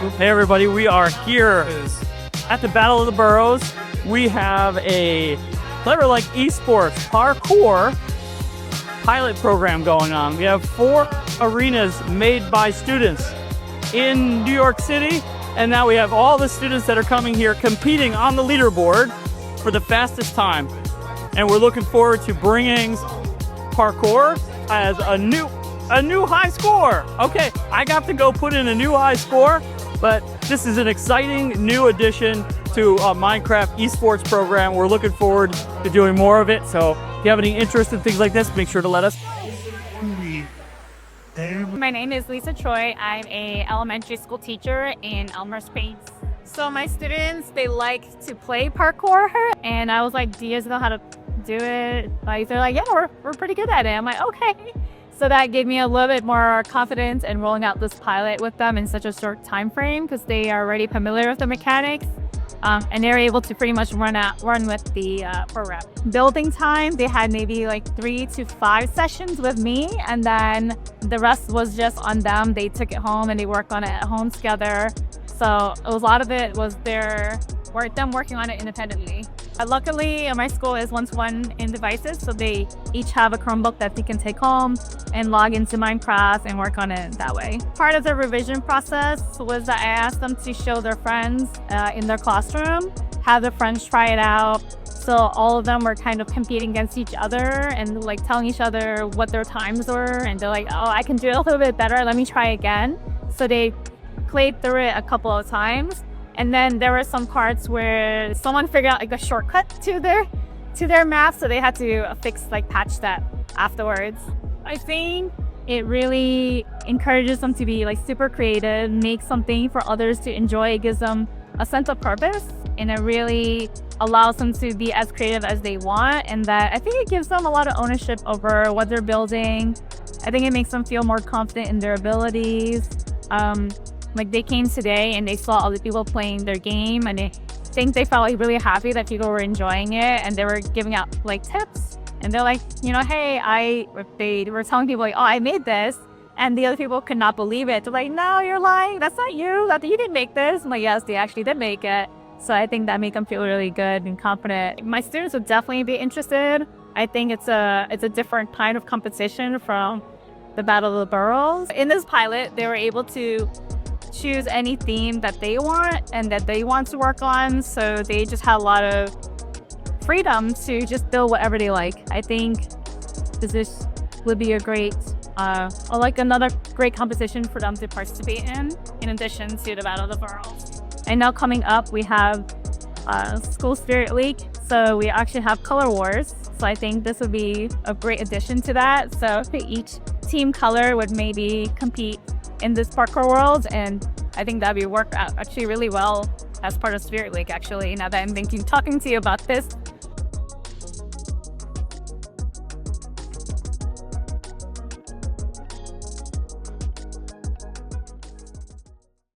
Hey everybody, we are here at the Battle of the Boroughs. We have a Cleverlike Esports Parkour pilot program going on. We have 4 arenas made by students in New York City, and now we have all the students that are coming here competing on the leaderboard for the fastest time. And we're looking forward to bringing parkour as a new high score. Okay, I got to go put in a new high score, but this is an exciting new addition to a Minecraft esports program. We're looking forward to doing more of it. So if you have any interest in things like this, make sure to let us. My name is Lisa Choi. I'm a elementary school teacher in Elmer Springs. So my students, they like to play parkour, and I was like, do you guys know how to do it? Like, they're like, yeah, we're pretty good at it. I'm like, okay. So that gave me a little bit more confidence in rolling out this pilot with them in such a short time frame, because they are already familiar with the mechanics, and they're able to pretty much run with the program. Building time, they had maybe like 3 to 5 sessions with me, and then the rest was just on them. They took it home and they worked on it at home together. So a lot of it was them working on it independently. Luckily, my school is one-to-one in devices, so they each have a Chromebook that they can take home and log into Minecraft and work on it that way. Part of the revision process was that I asked them to show their friends in their classroom, have their friends try it out. So all of them were kind of competing against each other and like telling each other what their times were, and they're like, oh, I can do it a little bit better, let me try again. So they played through it a couple of times. And then there were some parts where someone figured out like a shortcut to their map, so they had to patch that afterwards. I think it really encourages them to be like super creative, make something for others to enjoy. It gives them a sense of purpose, and it really allows them to be as creative as they want. And that I think it gives them a lot of ownership over what they're building. I think it makes them feel more confident in their abilities. Like they came today and they saw other people playing their game, and I think they felt like really happy that people were enjoying it, and they were giving out like tips, and they're like, you know, hey, they were telling people like, oh, I made this, and the other people could not believe it. They're like, no, you're lying, that's not you, you didn't make this. I'm like, yes, they actually did make it. So I think that made them feel really good and confident. My students would definitely be interested. I think it's a different kind of competition from the Battle of the Boroughs. In this pilot, they were able to choose any theme that they want and that they want to work on, so they just had a lot of freedom to just build whatever they like. I think this would be a great another great competition for them to participate in addition to the Battle of the Boroughs. And now coming up, we have School Spirit League, so we actually have Color Wars, so I think this would be a great addition to that. So each team color would maybe compete in this parkour world, and I think that would work out actually really well as part of Spirit League. Actually, now that I'm talking to you about this,